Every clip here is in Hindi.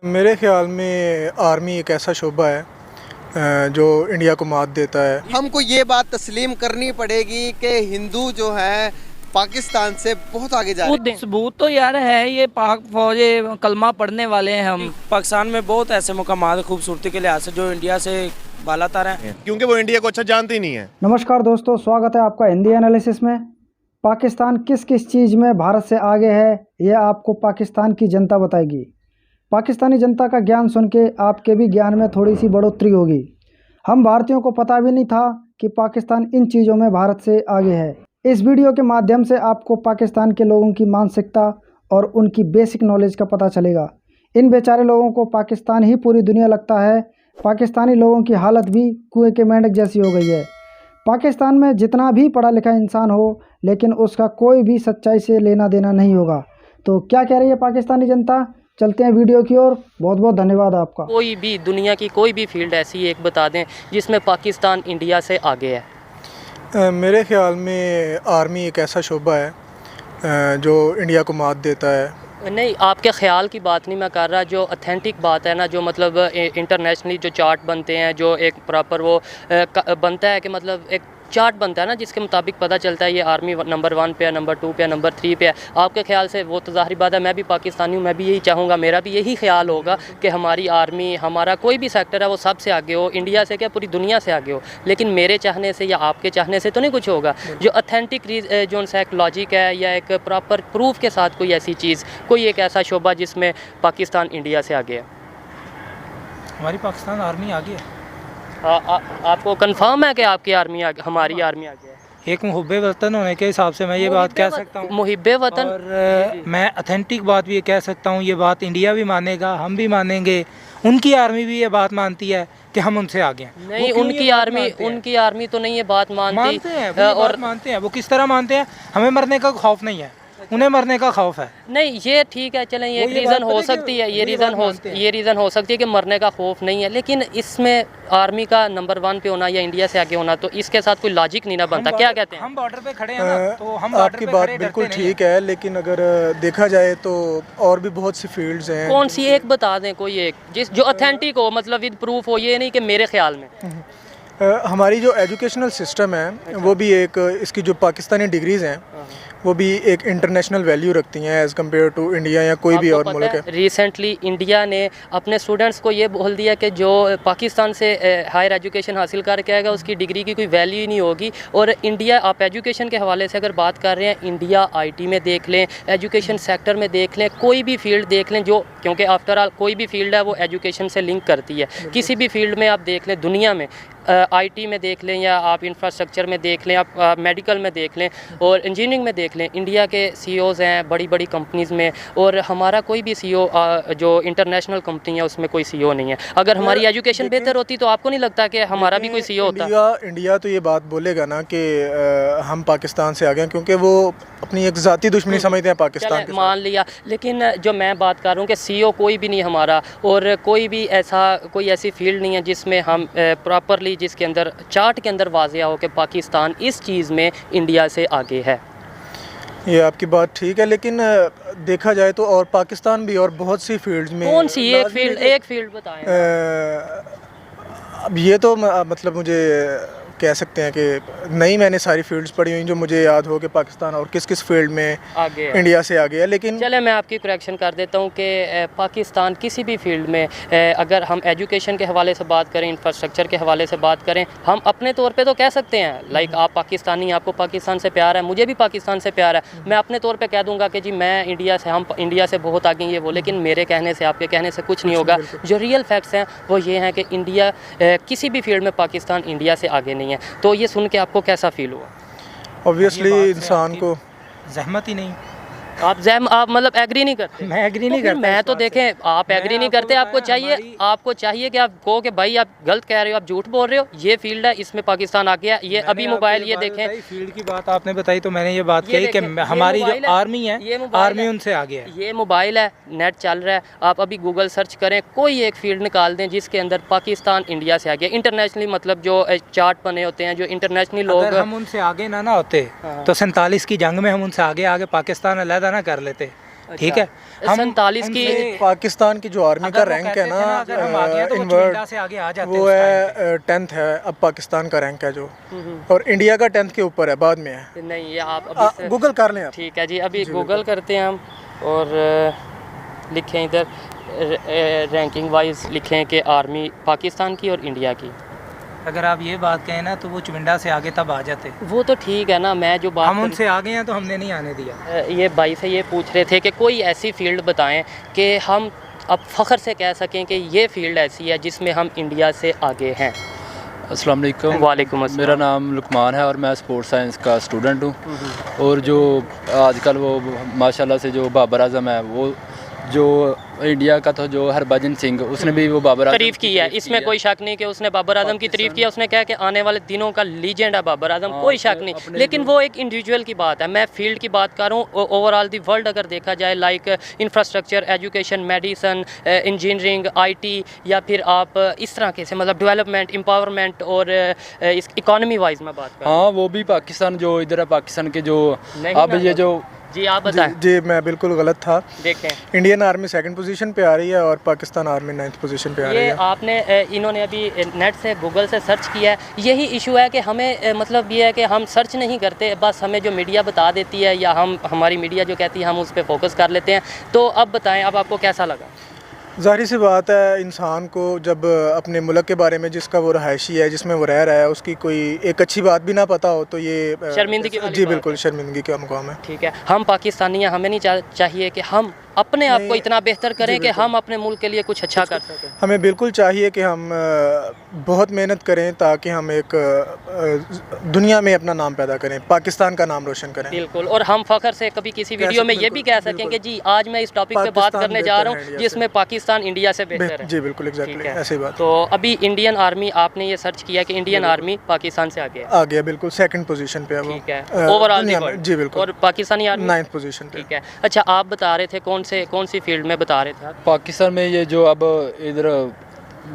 मेरे ख़्याल में आर्मी एक ऐसा शोबा है जो इंडिया को मात देता है। हमको ये बात तस्लीम करनी पड़ेगी कि हिंदू जो है पाकिस्तान से बहुत आगे जा रहे हैं। सबूत तो यार है, ये पाक फौजे कलमा पढ़ने वाले हैं हम। पाकिस्तान में बहुत ऐसे मकामात खूबसूरती के लिहाज से जो इंडिया से बालातर हैं, क्योंकि वो इंडिया को अच्छा जानते ही नहीं है। नमस्कार दोस्तों, स्वागत है आपका हिंदी एनालिसिस में। पाकिस्तान किस किस चीज़ में भारत से आगे है, यह आपको पाकिस्तान की जनता बताएगी। पाकिस्तानी जनता का ज्ञान सुन के आपके भी ज्ञान में थोड़ी सी बढ़ोतरी होगी। हम भारतीयों को पता भी नहीं था कि पाकिस्तान इन चीज़ों में भारत से आगे है। इस वीडियो के माध्यम से आपको पाकिस्तान के लोगों की मानसिकता और उनकी बेसिक नॉलेज का पता चलेगा। इन बेचारे लोगों को पाकिस्तान ही पूरी दुनिया लगता है। पाकिस्तानी लोगों की हालत भी कुएं के मेंढक जैसी हो गई है। पाकिस्तान में जितना भी पढ़ा लिखा इंसान हो, लेकिन उसका कोई भी सच्चाई से लेना देना नहीं होगा। तो क्या कह रही है पाकिस्तानी जनता, चलते हैं वीडियो की ओर। बहुत बहुत धन्यवाद आपका। कोई भी दुनिया की कोई भी फील्ड ऐसी एक बता दें जिसमें पाकिस्तान इंडिया से आगे है। मेरे ख़्याल में आर्मी एक ऐसा शोबा है जो इंडिया को मात देता है। नहीं, आपके ख़्याल की बात नहीं मैं कर रहा, जो ऑथेंटिक बात है ना, जो मतलब इंटरनेशनली जो चार्ट बनते हैं, जो एक प्रॉपर वो बनता है कि मतलब एक चार्ट बनता है ना, जिसके मुताबिक पता चलता है ये आर्मी नंबर 1 पे है, नंबर 2 पे है, नंबर 3 पे है। आपके ख्याल से वो तो ज़ाहिर बात है, मैं भी पाकिस्तानी हूँ, मैं भी यही चाहूँगा, मेरा भी यही ख्याल होगा कि हमारी आर्मी, हमारा कोई भी सेक्टर है वो सबसे आगे हो, इंडिया से क्या पूरी दुनिया से आगे हो। लेकिन मेरे चाहने से या आपके चाहने से तो नहीं कुछ होगा। जो ऑथेंटिक जो साइकोलॉजिक है या एक प्रॉपर प्रूफ के साथ कोई ऐसी चीज़, कोई एक ऐसा शोबा जिसमें पाकिस्तान इंडिया से आगे है। हमारी पाकिस्तान आर्मी आगे है। आपको कंफर्म है कि आपकी आर्मी हमारी आर्मी आगे है? एक मुहब्बे वतन होने के हिसाब से मैं ये बात कह सकता हूँ, मुहिब्बे वतन। और मैं ऑथेंटिक बात भी ये कह सकता हूँ, ये बात इंडिया भी मानेगा, हम भी मानेंगे, उनकी आर्मी भी ये बात मानती है कि हम उनसे आगे हैं। नहीं, उनकी आर्मी तो नहीं ये बात मानते हैं, और मानते हैं। वो किस तरह मानते हैं? हमें मरने का खौफ नहीं है, उन्हें मरने का खौफ है। नहीं, ये ठीक है, चलें, ये रीज़न हो सकती है, ये रीज़न हो सकती है कि मरने का खौफ नहीं है। लेकिन इसमें आर्मी का नंबर 1 पे होना या इंडिया से आगे होना, तो इसके साथ कोई लॉजिक नहीं ना बनता। क्या कहते हैं? हम बॉर्डर पे खड़े हैं ना, तो हम आपकी बात बिल्कुल ठीक है, लेकिन अगर देखा जाए तो और भी बहुत सी फील्ड्स हैं। कौन सी एक बता दें, कोई एक जो ऑथेंटिक हो, मतलब विद प्रूफ हो, ये नहीं कि मेरे ख्याल में। हमारी जो एजुकेशनल सिस्टम है वो भी एक, इसकी जो पाकिस्तानी डिग्रीज़ हैं वो भी एक इंटरनेशनल वैल्यू रखती हैं एज़ कम्पेयर टू इंडिया या कोई भी और मुल्क है। रिसेंटली इंडिया ने अपने स्टूडेंट्स को ये बोल दिया कि जो पाकिस्तान से हायर एजुकेशन हासिल करके आएगा उसकी डिग्री की कोई वैल्यू ही नहीं होगी। और इंडिया, आप एजुकेशन के हवाले से अगर बात कर रहे हैं, इंडिया आईटी में देख लें, एजुकेशन सेक्टर में देख लें, कोई भी फील्ड देख लें, जो क्योंकि आफ्टर ऑल कोई भी फील्ड है वो एजुकेशन से लिंक करती है। किसी भी फील्ड में आप देख लें दुनिया में, आईटी में देख लें या आप इंफ्रास्ट्रक्चर में देख लें, आप मेडिकल में देख लें और इंजीनियरिंग में देख लें, इंडिया के सीईओज़ हैं बड़ी बड़ी कंपनीज़ में, और हमारा कोई भी सीईओ जो इंटरनेशनल कंपनी है उसमें कोई सीईओ नहीं है। अगर हमारी एजुकेशन बेहतर होती तो आपको नहीं लगता कि हमारा भी कोई सीईओ होता? इंडिया तो ये बात बोलेगा ना कि हम पाकिस्तान से आ गए, क्योंकि वो अपनी एक ज़ाती दुश्मनी समझते हैं पाकिस्तान के। मान लिया, लेकिन जो मैं बात कर रहा हूँ कि सीईओ कोई भी नहीं हमारा, और कोई भी कोई ऐसी फील्ड नहीं है जिसमें हम प्रॉपरली, जिसके अंदर चार्ट के अंदर वाज़िया हो कि पाकिस्तान इस चीज़ में इंडिया से आगे है। ये आपकी बात ठीक है, लेकिन देखा जाए तो और पाकिस्तान भी और बहुत सी फील्ड्स में। कौन सी एक फील्ड बताएं? अब ये तो मतलब मुझे कह सकते हैं कि नहीं, मैंने सारी फील्ड्स पढ़ी हुई जो मुझे याद हो कि पाकिस्तान और किस किस फील्ड में आगे है, इंडिया से आगे है। लेकिन चले मैं आपकी करेक्शन कर देता हूँ कि पाकिस्तान किसी भी फील्ड में, अगर हम एजुकेशन के हवाले से बात करें, इंफ्रास्ट्रक्चर के हवाले से बात करें, हम अपने तौर पे तो कह सकते हैं, लाइक आप पाकिस्तानी, आपको पाकिस्तान से प्यार है, मुझे भी पाकिस्तान से प्यार है, मैं अपने तौर पे कह दूंगा कि जी मैं इंडिया से, हम इंडिया से बहुत आगे ये वो। लेकिन मेरे कहने से, आपके कहने से कुछ नहीं होगा। जो रियल फैक्ट्स हैं वो ये हैं कि इंडिया किसी भी फील्ड में पाकिस्तान इंडिया से आगे नहीं है। तो ये सुन के आपको कैसा फील हुआ? ऑब्वियसली इंसान को जहमत ही नहीं। आप मतलब एग्री नहीं करते? मैं एग्री नहीं करता। मैं तो देखें, आप एग्री नहीं करते, आपको चाहिए कि आप कहो कि भाई आप गलत कह रहे हो, आप झूठ बोल रहे हो, ये फील्ड है, इसमें पाकिस्तान आ गया। ये अभी मोबाइल, ये देखें, फील्ड की बात आपने बताई तो मैंने ये बात कही कि हमारी जो आर्मी है, आर्मी उनसे आगे है। ये मोबाइल है, नेट चल रहा है, आप अभी गूगल सर्च करें, कोई एक फील्ड निकाल दें जिसके अंदर पाकिस्तान इंडिया से आगे। इंटरनेशनली मतलब जो चार्ट बने होते हैं, जो इंटरनेशनली लोग, हम उनसे आगे ना होते तो 47 की जंग में हम उनसे आगे पाकिस्तान अलहदा ना कर लेते। ठीक है। हम 47 की उनसे- पाकिस्तान की जो आर्मी का अगर वो रैंक कहते है थे ना अगर हम आ गए तो वो इनवर्ड, चुनिंदा से आगे आ जाते वो उस time है 10th है अब पाकिस्तान का रैंक है जो, और इंडिया का 10th के ऊपर है, बाद में है। नहीं, ये आप अभी से- गूगल कर लें आप। ठीक है जी, अभी गूगल करते हैं हम और लिखें इधर रैंकिंग वाइज लिखें कि आर्मी पाकिस्तान की और इंडिया की। अगर आप ये बात कहें ना तो वो चुनिंदा से आगे तब आ जाते। वो तो ठीक है ना, मैं जो बात हम उनसे आगे हैं तो हमने नहीं आने दिया। ये भाई से ये पूछ रहे थे कि कोई ऐसी फील्ड बताएं कि हम अब फ़ख्र से कह सकें कि ये फील्ड ऐसी है जिसमें हम इंडिया से आगे हैं। अस्सलाम वालेकुम। वालेकुम अस्सलाम। मेरा नाम लुकमान है और मैं स्पोर्ट्स साइंस का स्टूडेंट हूँ। और जो आजकल वो माशाल्लाह से जो बाबर आजम है, वो जो इंडिया का था जो हरभजन सिंह, उसने भी वो बाबर आजम तारीफ़ की है, इसमें कोई शक नहीं कि उसने बाबर आजम की तारीफ़ किया। उसने कहा कि आने वाले दिनों का लीजेंड है बाबर आजम, कोई शक नहीं। लेकिन वो एक इंडिविजुअल की बात है, मैं फील्ड की बात कर रहा हूँ। ओवरऑल दी वर्ल्ड अगर देखा जाए, like infrastructure, education, medicine, engineering, IT, या फिर आप इस तरह के से मतलब डेवलपमेंट, एम्पावरमेंट और इस इकॉनमी वाइज मैं बात कर रहा हाँ, वो भी पाकिस्तान जो इधर है, पाकिस्तान के जो नहीं अब ना, ये जो जी आप बताएं। जी मैं बिल्कुल गलत था। देखें इंडियन आर्मी 2nd पोजीशन पे आ रही है और पाकिस्तान आर्मी 9th पोजीशन पे आ रही ये है। आपने इन्होंने अभी नेट से गूगल से सर्च किया है। यही इशू है कि हमें मतलब ये है कि हम सर्च नहीं करते, बस हमें जो मीडिया बता देती है या हमारी मीडिया जो कहती है हम उस पर फोकस कर लेते हैं। तो अब बताएं, अब आपको कैसा लगा? ज़ाहिर सी बात है, इंसान को जब अपने मुल्क के बारे में जिसका वो रहायशी है, जिसमें वो रह रहा है, उसकी कोई एक अच्छी बात भी ना पता हो तो ये शर्मिंदगी वाली जी बात बिल्कुल है। शर्मिंदगी का मुकाम है। ठीक है, हम पाकिस्तानी हैं, हमें नहीं चाहिए कि हम अपने आप को इतना बेहतर करें कि हम अपने मुल्क के लिए कुछ अच्छा कर सकें। हमें बिल्कुल चाहिए कि हम बहुत मेहनत करें ताकि हम एक दुनिया में अपना नाम पैदा करें, पाकिस्तान का नाम रोशन करें। बिल्कुल, और हम फ़ख्र से कभी किसी वीडियो में ये भी कह सकें कि जी आज मैं इस टॉपिक पे बात पाकिस्तान करने जा रहा बेहतर है हूँ इंडिया जिसमें पाकिस्तान इंडिया से बेहतर है। जी बिल्कुल एग्जैक्टली ठीक है। ऐसी बात। तो अभी इंडियन आर्मी, आपने ये सर्च किया कि इंडियन आर्मी पाकिस्तान से आगे है। आ गया बिल्कुल 2nd पोजीशन पे है वो। ठीक है, ओवरऑल दुनिया में, जी बिल्कुल। और पाकिस्तानी आर्मी 9th पोजीशन पे। ठीक है। अच्छा, आप बता रहे थे कौन सी फील्ड में बता रहे थे आप? पाकिस्तान में ये जो अब इधर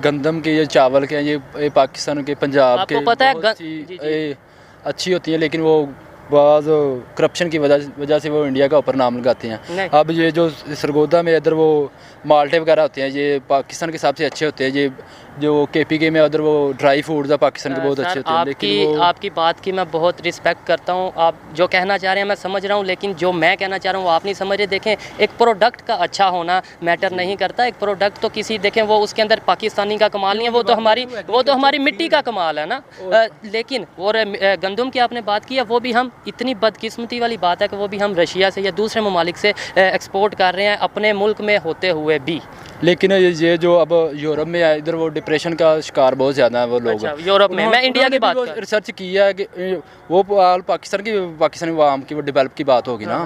गंदम के, ये चावल के, ये पाकिस्तान के, पंजाब के आपको पता है बहुत जी, जी। ये अच्छी होती हैं, लेकिन वो बाज़ करप्शन की वजह से वो इंडिया का ऊपर नाम लगाते हैं। नहीं। अब ये जो सरगोदा में इधर वो माल्टे वगैरह होते हैं, ये पाकिस्तान के हिसाब से अच्छे होते हैं। ये जो KPK में उधर वो ड्राई फूड्स है पाकिस्तान के, बहुत अच्छे होते हैं। लेकिन वो आपकी बात की मैं बहुत रिस्पेक्ट करता हूँ, आप जो कहना चाह रहे हैं मैं समझ रहा हूँ, लेकिन जो मैं कहना चाह रहा हूँ वो आप नहीं समझ रहे। देखें, एक प्रोडक्ट का अच्छा होना मैटर नहीं करता। एक प्रोडक्ट तो किसी, देखें वो उसके अंदर पाकिस्तानी का कमाल नहीं है, वो तो हमारी मिट्टी का कमाल है ना। लेकिन और गंदम की आपने बात की है, वो भी हम, इतनी बदकिस्मती वाली बात है कि वो भी हम रशिया से या दूसरे ममालिक से एक्सपोर्ट कर रहे हैं अपने मुल्क में होते हुए भी। लेकिन ये जो अब यूरोप में है, इधर वो डिप्रेशन का शिकार बहुत ज़्यादा है वो लोग। अच्छा, यूरोप में, मैं इंडिया की बात कर रहा हूं। रिसर्च किया है कि वो पाकिस्तानी आवाम की वो डेवलप की बात होगी ना,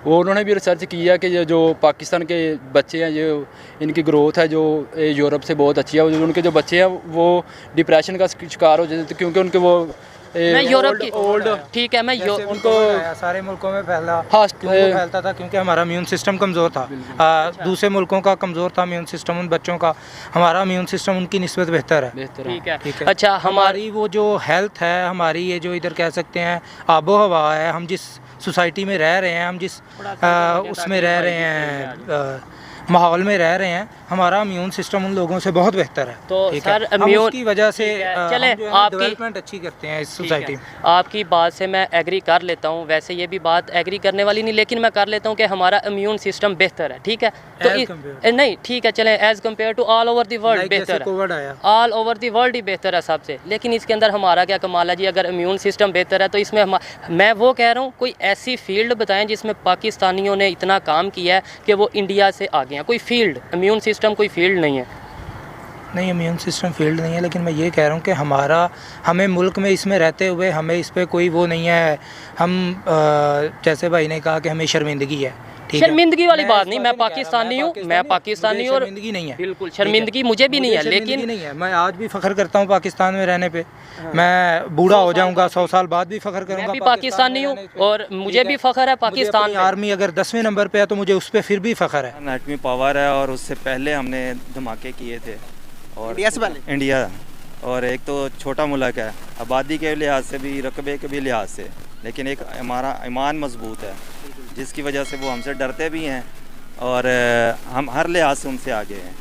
वो उन्होंने भी रिसर्च किया कि ये जो पाकिस्तान के बच्चे हैं, ये इनकी ग्रोथ है जो यूरोप से बहुत अच्छी है। उनके जो बच्चे हैं वो डिप्रेशन का शिकार हो जाते, क्योंकि उनके वो मैं यूरोप की ठीक है, मैं उनको सारे मुल्कों में फैला। हाँ, क्यों फैलता था? क्योंकि हमारा इम्यून सिस्टम कमज़ोर था। दूसरे मुल्कों का कमज़ोर था इम्यून सिस्टम उन बच्चों का, हमारा इम्यून सिस्टम उनकी निस्बत बेहतर है। ठीक है। ठीक है। अच्छा, हमारी वो जो हेल्थ है, हमारी ये जो इधर कह सकते हैं आबो हवा है, हम जिस सोसाइटी में रह रहे हैं, हम जिस उसमें रह रहे हैं, माहौल में रह रहे हैं, हमारा इम्यून सिस्टम उन लोगों से बहुत बेहतर है। तो ठीक सर, है? हम इम्यून उसकी वजह से चले आपकी डेवलपमेंट अच्छी करते हैं इस सोसाइटी में। आपकी बात से मैं एग्री कर लेता हूँ, वैसे ये भी बात एग्री करने वाली नहीं, लेकिन मैं कर लेता हूँ कि हमारा इम्यून सिस्टम बेहतर है। ठीक है, तो नहीं ठीक है, चलें as compared to all over the world बेहतर है, ऑल ओवर द वर्ल्ड ही बेहतर है सबसे। लेकिन इसके अंदर हमारा क्या कमाल है जी? अगर इम्यून सिस्टम बेहतर है तो इसमें मैं वो कह रहा हूँ, कोई ऐसी फील्ड बताएं जिसमें पाकिस्तानियों ने इतना काम किया है कि वो इंडिया से आगे हैं। कोई फील्ड, इम्यून सिस्टम कोई फील्ड नहीं है। नहीं, इम्यून सिस्टम फील्ड नहीं है, लेकिन मैं ये कह रहा हूँ कि हमें मुल्क में इसमें रहते हुए हमें इस पर कोई वो नहीं है। हम जैसे भाई ने कहा कि हमें शर्मिंदगी है। शर्मिंदगी वाली बात नहीं, मैं पाकिस्तानी हूँ, मैं पाकिस्तानी और शर्मिंदगी नहीं है, बिल्कुल शर्मिंदगी मुझे भी नहीं है, लेकिन नहीं है। मैं आज भी फख्र करता हूँ पाकिस्तान में रहने पे। मैं बूढ़ा हो जाऊंगा 100 साल बाद भी फख्र करूंगा। मैं भी पाकिस्तानी हूँ और मुझे भी फख्र है पाकिस्तान में। आर्मी अगर 10वें नंबर पे है तो मुझे उस पर फिर भी फख्र है। एटमी पावर है और उससे पहले हमने धमाके किए थे, और इंडिया से पहले इंडिया, और एक तो छोटा मुल्क है आबादी के लिहाज से भी, रकबे के भी लिहाज से, लेकिन एक हमारा ईमान मजबूत है जिसकी वजह से वो हमसे डरते भी हैं और हम हर लिहाज से उनसे आगे हैं।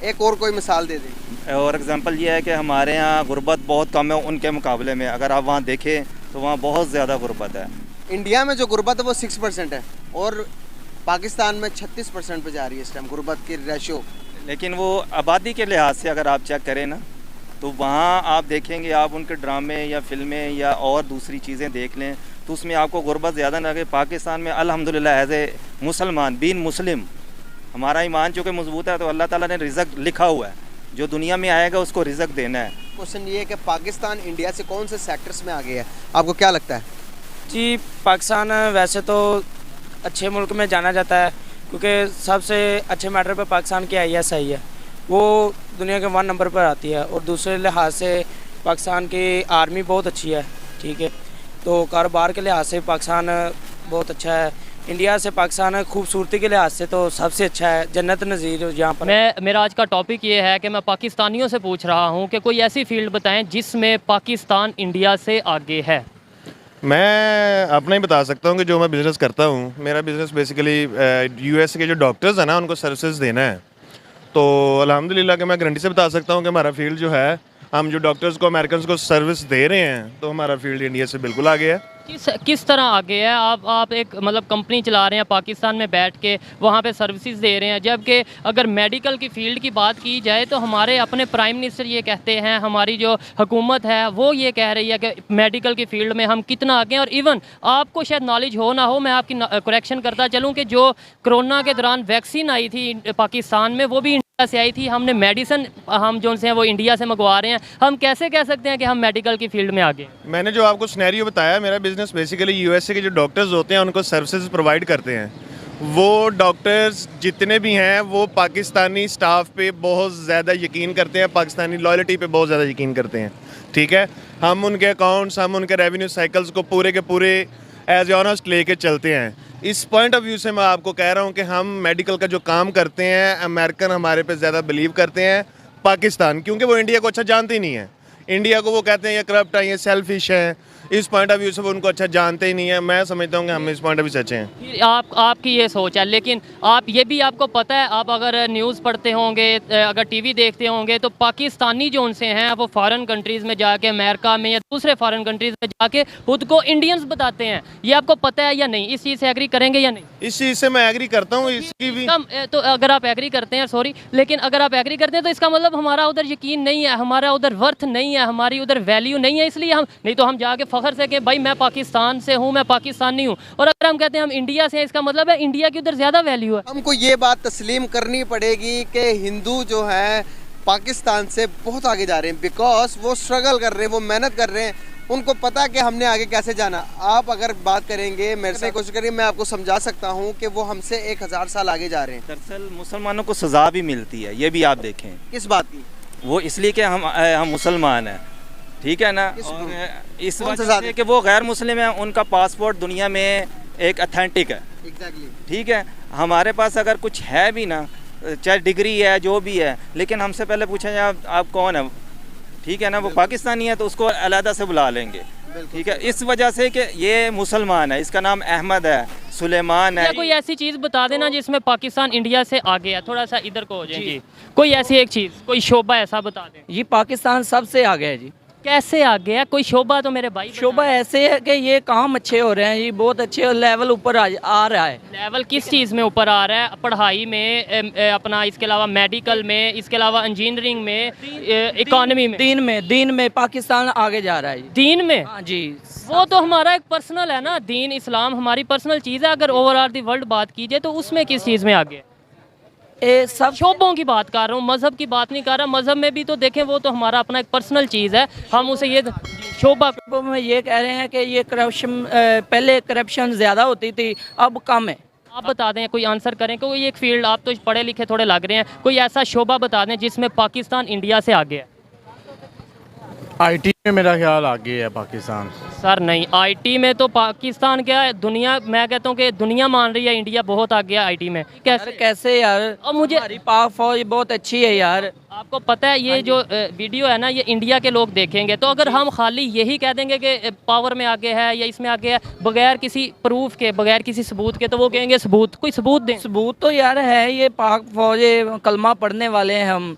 एक और कोई मिसाल दे दें। और एग्जांपल ये है कि हमारे यहाँ गुर्बत बहुत कम है उनके मुकाबले में। अगर आप वहाँ देखें तो वहाँ बहुत ज़्यादा गुर्बत है। इंडिया में जो गुर्बत है वो 6% है और पाकिस्तान में 36% पे जा रही है इस टाइम गुर्बत की रेशियो। लेकिन वो आबादी के लिहाज से अगर आप चेक करें ना तो वहाँ आप देखेंगे, आप उनके ड्रामे या फिल्में या और दूसरी चीज़ें देख लें तो उसमें आपको गुर्बत ज़्यादा ना लगे। पाकिस्तान में अल्हम्दुलिल्लाह एज ए मुसलमान बीन मुस्लिम हमारा ईमान चूँकि मजबूत है तो अल्लाह ताला ने रिज़्क लिखा हुआ है, जो दुनिया में आएगा उसको रिज़्क देना है। क्वेश्चन ये है कि पाकिस्तान इंडिया से कौन से सेक्टर्स में आगे है, आपको क्या लगता है? जी पाकिस्तान वैसे तो अच्छे मुल्क में जाना जाता है क्योंकि सबसे अच्छे मैटर पे पाकिस्तान की ISI है, वो दुनिया के 1 नंबर पर आती है। और दूसरे लिहाज से पाकिस्तान की आर्मी बहुत अच्छी है, ठीक है, तो कारोबार के लिहाज से पाकिस्तान बहुत अच्छा है। इंडिया से पाकिस्तान खूबसूरती के लिहाज से तो सबसे अच्छा है, जन्नत नज़ीर यहाँ पर। मेरा आज का टॉपिक ये है कि मैं पाकिस्तानियों से पूछ रहा हूँ कि कोई ऐसी फील्ड बताएं जिसमें पाकिस्तान इंडिया से आगे है। मैं अपना ही बता सकता हूँ कि जो मैं बिज़नेस करता हूँ, मेरा बिज़नेस बेसिकली US के जो डॉक्टर्स हैं ना उनको सर्विसेज देना है। तो अल्हम्दुलिल्लाह कि मैं गारंटी से बता सकता हूँ कि हमारा फील्ड जो है, हम जो डॉक्टर्स को अमेरिकन को सर्विस दे रहे हैं तो हमारा फील्ड इंडिया से बिल्कुल आगे है। किस तरह आगे है? आप एक मतलब कंपनी चला रहे हैं पाकिस्तान में बैठ के, वहाँ पे सर्विसेज दे रहे हैं, जबकि अगर मेडिकल की फ़ील्ड की बात की जाए तो हमारे अपने प्राइम मिनिस्टर ये कहते हैं, हमारी जो हुकूमत है वो ये कह रही है कि मेडिकल की फ़ील्ड में हम कितना आगे हैं। और इवन आपको शायद नॉलेज हो ना हो, मैं आपकी करेक्शन करता चलूँ कि जो कोरोना के दौरान वैक्सीन आई थी पाकिस्तान में वो भी इंडिया से आई थी। हमने मेडिसन हम जो से हैं वो इंडिया से मंगवा रहे हैं। हम कैसे कह सकते हैं कि हम मेडिकल की फील्ड में आगे? मैंने जो आपको सिनेरियो बताया, मेरा बिज़नेस बेसिकली USA के जो डॉक्टर्स होते हैं उनको सर्विसेज प्रोवाइड करते हैं। वो डॉक्टर्स जितने भी हैं वो पाकिस्तानी स्टाफ पे बहुत ज़्यादा यकीन करते हैं, पाकिस्तानी लॉयल्टी पे बहुत ज़्यादा यकीन करते हैं, ठीक है। हम उनके अकाउंट्स, हम उनके रेवेन्यू साइकिल्स को पूरे के पूरे एज ऑनेस्ट लेके चलते हैं। इस पॉइंट ऑफ व्यू से मैं आपको कह रहा हूँ कि हम मेडिकल का जो काम करते हैं, अमेरिकन हमारे पे ज़्यादा बिलीव करते हैं पाकिस्तान, क्योंकि वो इंडिया को अच्छा जानते ही नहीं है। इंडिया को वो कहते हैं ये करप्ट है, ये सेल्फिश है। इस पॉइंट ऑफ व्यू से वो उनको अच्छा जानते ही नहीं है। मैं समझता हूँ कि हम इस पॉइंट ऑफ व्यू से अच्छे हैं। आपकी ये सोच है, लेकिन आप ये भी आपको पता है, आप अगर न्यूज़ पढ़ते होंगे, अगर टीवी देखते होंगे तो पाकिस्तानी जो उनसे हैं वो फॉरेन कंट्रीज़ में जाके, अमेरिका में या दूसरे फॉरेन कंट्रीज़ में जाके खुद को इंडियंस बताते हैं। ये आपको पता है या नहीं? इस चीज़ से एग्री करेंगे या नहीं? इस चीज़ से मैं एग्री करता हूँ। इसकी भी तो अगर आप एग्री करते हैं, सॉरी, लेकिन अगर आप एग्री करते हैं तो इसका मतलब हमारा उधर यकीन नहीं है, हमारा उधर वर्थ नहीं है, हमारी उधर वैल्यू नहीं है, इसलिए हम नहीं तो हम जाके फ़ख्र से कि भाई मैं पाकिस्तान से हूँ, मैं पाकिस्तानी हूँ। और अगर हम कहते हैं हम इंडिया से हैं, इसका मतलब है इंडिया की उधर ज़्यादा वैल्यू है। हमको ये बात तस्लीम करनी पड़ेगी कि हिंदू जो है पाकिस्तान से बहुत आगे जा रहे हैं, बिकॉज वो स्ट्रगल कर रहे हैं, वो मेहनत कर रहे हैं, उनको पता है कि हमने आगे कैसे जाना। आप अगर बात करेंगे, मेरे से कोशिश करिए, मैं आपको समझा सकता हूँ कि वो हमसे 1000 साल आगे जा रहे हैं। दरअसल मुसलमानों को सज़ा भी मिलती है, ये भी आप देखें। किस बात की? वो इसलिए कि हम मुसलमान हैं, ठीक है ना। और इस वजह से कि वो गैर मुस्लिम हैं, उनका पासपोर्ट दुनिया में एक अथेंटिक है, ठीक है। हमारे पास अगर कुछ है भी ना, चाहे डिग्री है जो भी है, लेकिन हमसे पहले पूछा जाए आप कौन है, ठीक है ना, वो पाकिस्तानी है तो उसको अलहदा से बुला लेंगे, ठीक है। इस वजह से कि ये मुसलमान है, इसका नाम अहमद है, सुलेमान है। कोई ऐसी चीज़ बता देना जिसमें पाकिस्तान इंडिया से आगे है, थोड़ा सा इधर को हो जाए जी। कोई ऐसी एक चीज़, कोई शोबा ऐसा बता दें। ये पाकिस्तान सबसे आगे है जी। कैसे आगे है? कोई शोबा तो मेरे भाई शोबा ऐसे है कि ये काम अच्छे हो रहे हैं, ये बहुत अच्छे लेवल ऊपर आ रहा है। लेवल किस चीज़ में ऊपर आ रहा है? पढ़ाई में, अपना इसके अलावा मेडिकल में, इसके अलावा इंजीनियरिंग में, इकोनॉमी में, दीन में पाकिस्तान आगे जा रहा है। दीन में? हाँ जी। वो तो हमारा एक पर्सनल है ना, दीन इस्लाम हमारी पर्सनल चीज़ है। अगर ओवरऑल दी वर्ल्ड बात की जाए तो उसमें किस चीज़ में आगे? सब शोबों की बात कर रहा हूँ, मज़हब की बात नहीं कर रहा। मज़हब में भी तो देखें, वो तो हमारा अपना एक पर्सनल चीज़ है, हम उसे ये शोबा में ये कह रहे हैं कि ये करप्शन, पहले करप्शन ज़्यादा होती थी, अब कम है। आप बता दें, कोई आंसर करें, कोई एक फील्ड, आप तो पढ़े लिखे थोड़े लग रहे हैं, कोई ऐसा शोबा बता दें जिसमें पाकिस्तान इंडिया से आगे है। IT में मेरा ख्याल आगे है पाकिस्तान। सर नहीं, IT में तो पाकिस्तान क्या है, दुनिया, मैं कहता हूँ कि दुनिया मान रही है इंडिया बहुत आगे है IT में। कैसे यार? और मुझे हमारी पाक फौज बहुत अच्छी है यार। आप आपको पता है ये जो वीडियो है ना ये इंडिया के लोग देखेंगे, तो अगर हम खाली यही कह देंगे कि पावर में आगे है या इसमें आगे है बगैर किसी प्रूफ के, बगैर किसी सबूत के, तो वो कहेंगे सबूत, कोई सबूत दें। सबूत तो यार है, ये पाक फौज कलमा पढ़ने वाले हैं हम,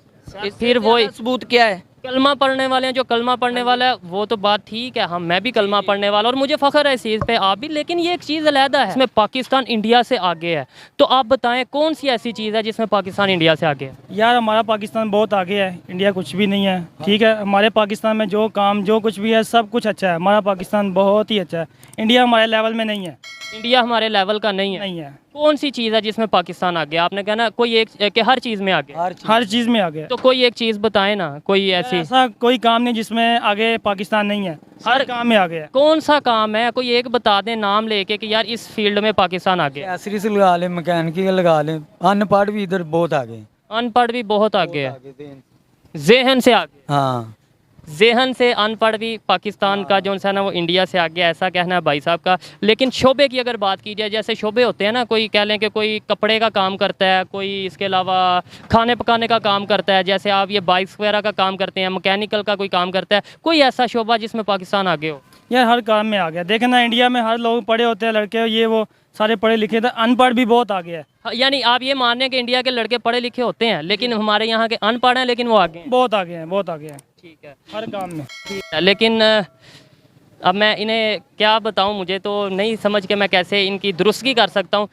फिर वो सबूत क्या है? कलमा पढ़ने वाले हैं, जो कलमा पढ़ने वाला है वो तो बात ठीक है, हम मैं भी कलमा पढ़ने वाला और मुझे फ़ख्र है इस चीज़ पे, आप भी। लेकिन ये एक चीज़ अलहदा है, इसमें पाकिस्तान इंडिया से आगे है, तो आप बताएं कौन सी ऐसी चीज़ है जिसमें पाकिस्तान इंडिया से आगे है? यार हमारा पाकिस्तान बहुत आगे है, इंडिया कुछ भी नहीं है। ठीक है, हमारे पाकिस्तान में जो काम जो कुछ भी है सब कुछ अच्छा है, हमारा पाकिस्तान बहुत ही अच्छा है। इंडिया हमारे लेवल में नहीं है, इंडिया हमारे लेवल का नहीं है। कौन सी चीज़ है जिसमें पाकिस्तान आगे? आपने कहना कोई एक कि हर चीज़ में आगे, हर चीज़ में आगे। तो कोई एक चीज़ बताएं ना, कोई ऐसी। ऐसा कोई काम नहीं जिसमें आगे पाकिस्तान नहीं है, हर काम में आगे है। कौन सा काम है, कोई एक बता दें नाम लेके कि यार इस फील्ड में पाकिस्तान आगे है। एसरी से लगा लें, मैकेनिकल लगा लें, अनपढ़ भी इधर बहुत आगे, अनपढ़ भी बहुत आगे है, जहन से आगे। हाँ, जहन से अनपढ़ भी पाकिस्तान का जो है ना वो इंडिया से आगे, ऐसा कहना है भाई साहब का। लेकिन शोबे की अगर बात की जाए, जैसे शोबे होते हैं ना, कोई कह लें कि कोई कपड़े का काम करता है, कोई इसके अलावा खाने पकाने का काम करता है, जैसे आप ये बाइक्स वगैरह का काम करते हैं, मैकेनिकल का कोई काम करता है, कोई ऐसा शोबा जिसमें पाकिस्तान आगे हो? यार हर काम में आ गया। देखें ना, इंडिया में हर लोग पढ़े होते हैं, लड़के ये वो सारे पढ़े लिखे थे, अनपढ़ भी बहुत आगे है। यानी आप ये मान रहे हैं कि इंडिया के लड़के पढ़े लिखे होते हैं लेकिन हमारे यहाँ के अनपढ़ हैं, लेकिन वो आगे हैं? बहुत आगे हैं, बहुत आगे हैं। ठीक है, हर काम में। ठीक है, लेकिन अब मैं इन्हें क्या बताऊं, मुझे तो नहीं समझ के मैं कैसे इनकी दुरुस्तगी कर सकता हूं।